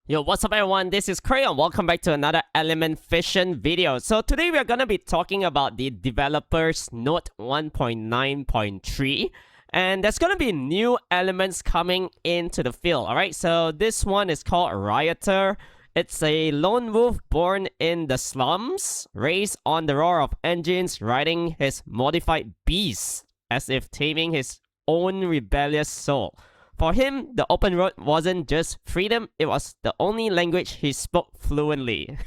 Yo, what's up everyone? This is Crayon. Welcome back to another Element Fission video. So today we are going to be talking about the developer's Note 1.9.3. And there's going to be new elements coming into the field, alright? So this one is called Rioter. It's a lone wolf born in the slums, raised on the roar of engines, riding his modified beast, as if taming his own rebellious soul. For him, the open road wasn't just freedom, it was the only language he spoke fluently.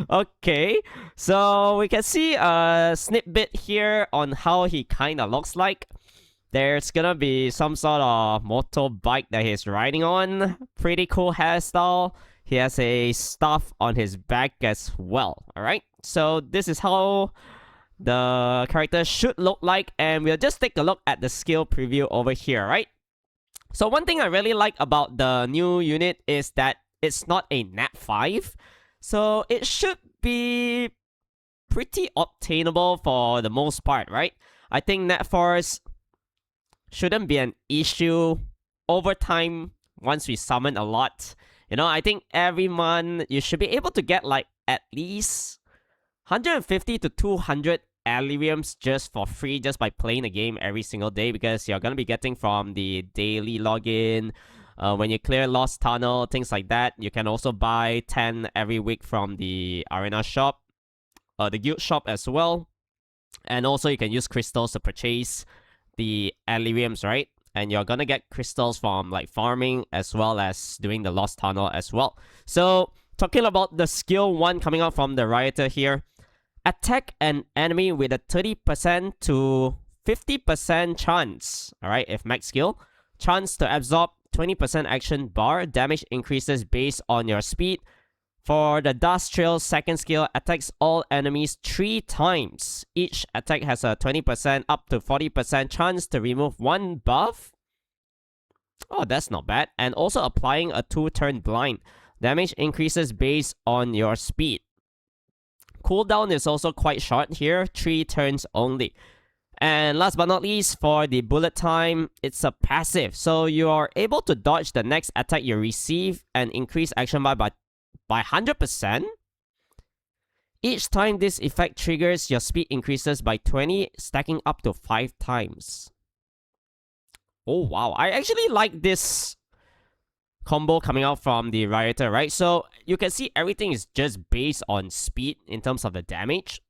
Okay, so we can see a snippet here on how he kinda looks like. There's gonna be some sort of motorbike that he's riding on. Pretty cool hairstyle. He has a staff on his back as well, alright? So this is how the character should look like, and we'll just take a look at the skill preview over here, right? So one thing I really like about the new unit is that it's not a Nat 5. So it should be pretty obtainable for the most part, right? I think Nat 4s shouldn't be an issue over time once we summon a lot. You know, I think every month you should be able to get like at least 150 to 200 Aliriums just for free just by playing the game every single day, because you're going to be getting from the daily login, when you clear Lost Tunnel, things like that. You can also buy 10 every week from the arena shop, the guild shop as well. And also you can use crystals to purchase the Aliriums, right? And you're going to get crystals from like farming as well as doing the Lost Tunnel as well. So talking about the skill 1 coming out from the Rioter here. Attack an enemy with a 30% to 50% chance, alright, if max skill. Chance to absorb 20% action bar. Damage increases based on your speed. For the Dust Trail second skill, attacks all enemies 3 times. Each attack has a 20% up to 40% chance to remove 1 buff. Oh, that's not bad. And also applying a 2-turn blind. Damage increases based on your speed. Cooldown is also quite short here, 3 turns only. And last but not least, for the bullet time, it's a passive. So you are able to dodge the next attack you receive and increase action by 100%. Each time this effect triggers, your speed increases by 20, stacking up to 5 times. Oh wow, I actually like this combo coming out from the Rioter, right? So you can see everything is just based on speed in terms of the damage.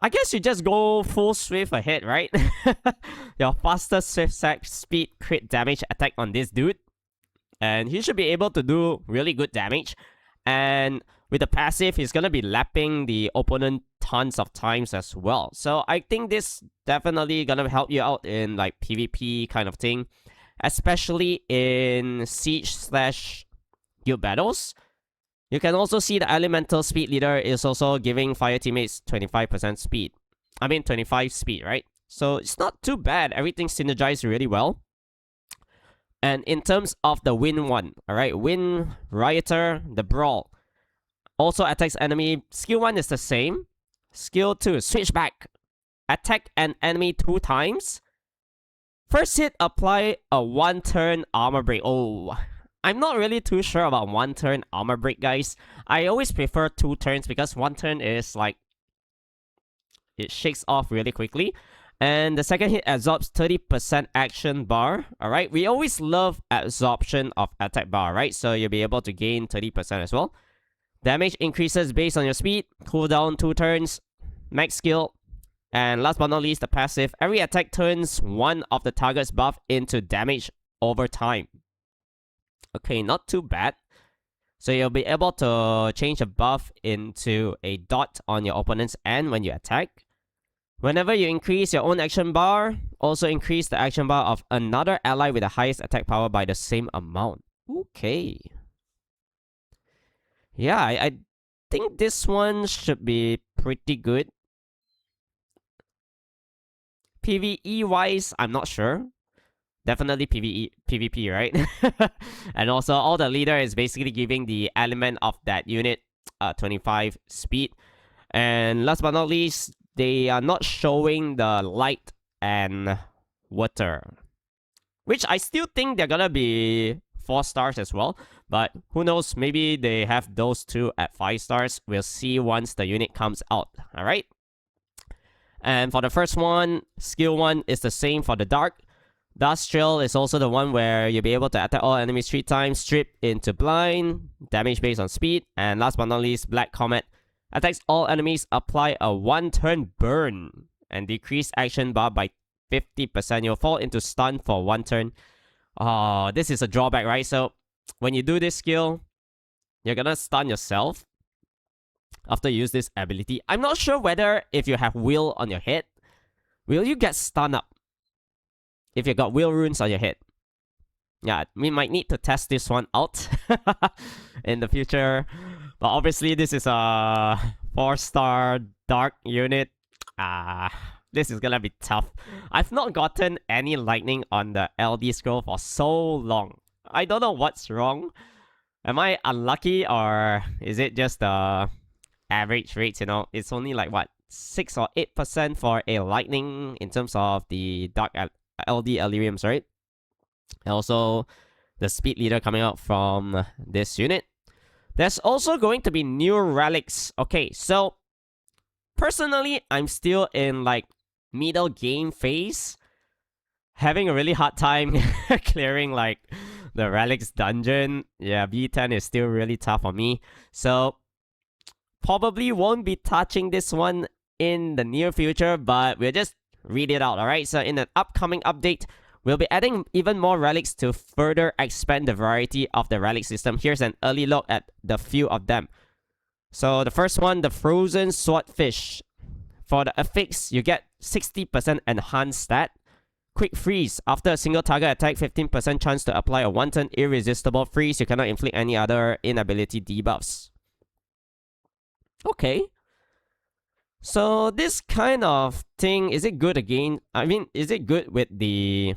I guess you just go full swift ahead, right? Your faster swift sack speed crit damage attack on this dude, and he should be able to do really good damage. And with the passive, he's gonna be lapping the opponent tons of times as well. So I think this definitely gonna help you out in like PvP kind of thing, especially in siege/guild battles. You can also see the elemental speed leader is also giving fire teammates 25% speed. 25 speed, right? So it's not too bad. Everything synergized really well. And in terms of the win 1, alright, win Rioter, the brawl, also attacks enemy. Skill 1 is the same. Skill 2, switchback. Attack an enemy 2 times. First hit, apply a 1-turn armor break. Oh, I'm not really too sure about 1-turn armor break, guys. I always prefer 2 turns because 1 turn is like, it shakes off really quickly. And the second hit absorbs 30% action bar. Alright, we always love absorption of attack bar, right? So you'll be able to gain 30% as well. Damage increases based on your speed. Cooldown 2 turns. Max skill. And last but not least, the passive. Every attack turns one of the target's buff into damage over time. Okay, not too bad. So you'll be able to change a buff into a dot on your opponent's end when you attack. Whenever you increase your own action bar, also increase the action bar of another ally with the highest attack power by the same amount. Okay. Yeah, I think this one should be pretty good. PvE-wise, I'm not sure. Definitely PvP, right? And also, all the leader is basically giving the element of that unit 25 speed. And last but not least, they are not showing the light and water, which I still think they're gonna be 4 stars as well. But who knows, maybe they have those two at 5 stars. We'll see once the unit comes out, alright? And for the first one, skill 1 is the same for the Dark. Dust Trail is also the one where you'll be able to attack all enemies 3 times, strip into blind, damage based on speed, and last but not least, Black Comet. Attacks all enemies, apply a 1-turn burn, and decrease action bar by 50%. You'll fall into stun for 1 turn. Oh, this is a drawback, right? So, when you do this skill, you're gonna stun yourself after you use this ability. I'm not sure whether if you have Will on your head, will you get stunned up? If you got Will runes on your head. Yeah, we might need to test this one out in the future. But obviously, this is a 4-star Dark unit. This is gonna be tough. I've not gotten any lightning on the LD scroll for so long. I don't know what's wrong. Am I unlucky, or is it just the average rates, you know? It's only like, what, 6 or 8% for a lightning in terms of the Dark LD Eleriums, right? And also the speed leader coming out from this unit. There's also going to be new relics. Okay, so personally, I'm still in like middle game phase, having a really hard time clearing like the relics dungeon. Yeah, B10 is still really tough for me. So probably won't be touching this one in the near future, but we'll just read it out, alright? So in an upcoming update, we'll be adding even more relics to further expand the variety of the relic system. Here's an early look at the few of them. So the first one, the Frozen Swordfish. For the affix, you get 60% enhanced stat. Quick Freeze. After a single target attack, 15% chance to apply a 1-turn irresistible freeze. You cannot inflict any other inability debuffs. Okay. So this kind of thing, is it good again? I mean, is it good with the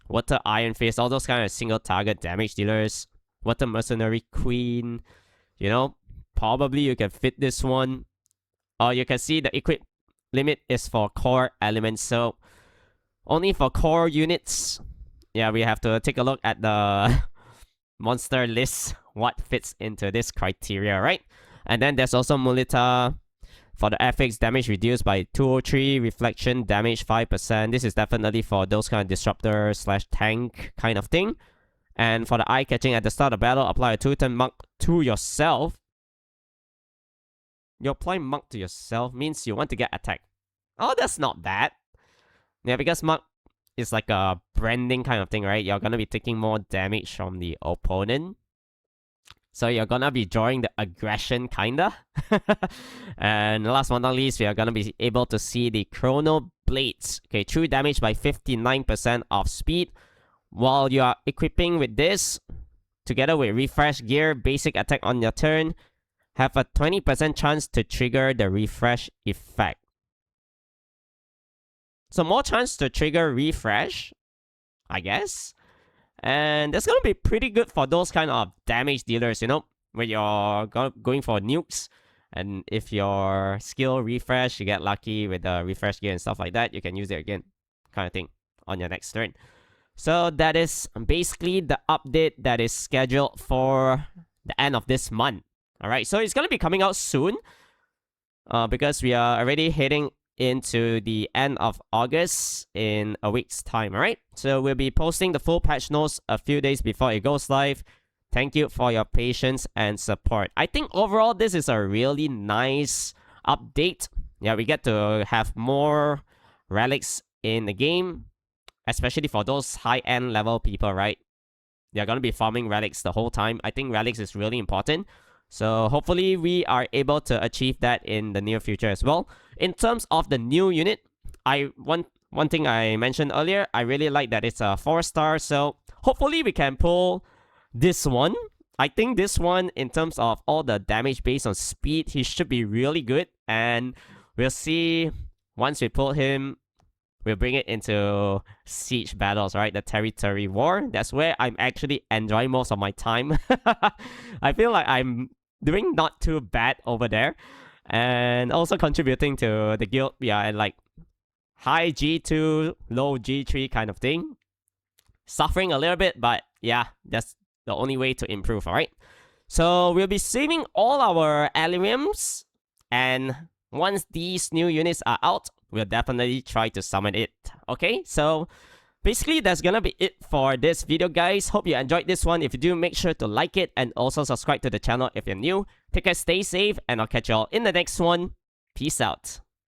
Water Iron Fist, all those kind of single target damage dealers? Water Mercenary Queen, you know, probably you can fit this one. Or you can see the equip limit is for core elements, so only for core units. Yeah, we have to take a look at the monster list, what fits into this criteria, right? And then there's also Mulita. For the FX, damage reduced by 203, reflection damage 5%. This is definitely for those kind of disruptor / tank kind of thing. And for the eye catching, at the start of battle, apply a 2-turn monk to yourself. You apply monk to yourself means you want to get attacked. Oh, that's not bad. Yeah, because monk is like a branding kind of thing, right? You're gonna be taking more damage from the opponent. So you're gonna be drawing the aggression, kinda. And last but not least, we are gonna be able to see the Chrono Blades. Okay, true damage by 59% of speed. While you are equipping with this, together with Refresh Gear, basic attack on your turn, have a 20% chance to trigger the refresh effect. So more chance to trigger refresh, I guess. And that's gonna be pretty good for those kind of damage dealers, you know, when you're going for nukes. And if your skill refresh, you get lucky with the refresh gear and stuff like that, you can use it again, kind of thing, on your next turn. So that is basically the update that is scheduled for the end of this month. Alright, so it's gonna be coming out soon, because we are already heading into the end of August in a week's time, alright? So we'll be posting the full patch notes a few days before it goes live. Thank you for your patience and support. I think overall this is a really nice update. Yeah, we get to have more relics in the game, especially for those high-end level people, right? They're gonna be farming relics the whole time. I think relics is really important. So hopefully we are able to achieve that in the near future as well. In terms of the new unit, one thing I mentioned earlier, I really like that it's a 4-star. So hopefully we can pull this one. I think this one, in terms of all the damage based on speed, he should be really good. And we'll see once we pull him, we'll bring it into siege battles, right? The territory war. That's where I'm actually enjoying most of my time. I feel like I'm doing not too bad over there. And also contributing to the guild. Yeah, and like high G2, low G3 kind of thing. Suffering a little bit, but yeah, that's the only way to improve, alright? So we'll be saving all our alliums, and once these new units are out, we'll definitely try to summon it. Okay, so basically that's gonna be it for this video, guys. Hope you enjoyed this one. If you do, make sure to like it and also subscribe to the channel if you're new. Take care, stay safe, and I'll catch you all in the next one. Peace out.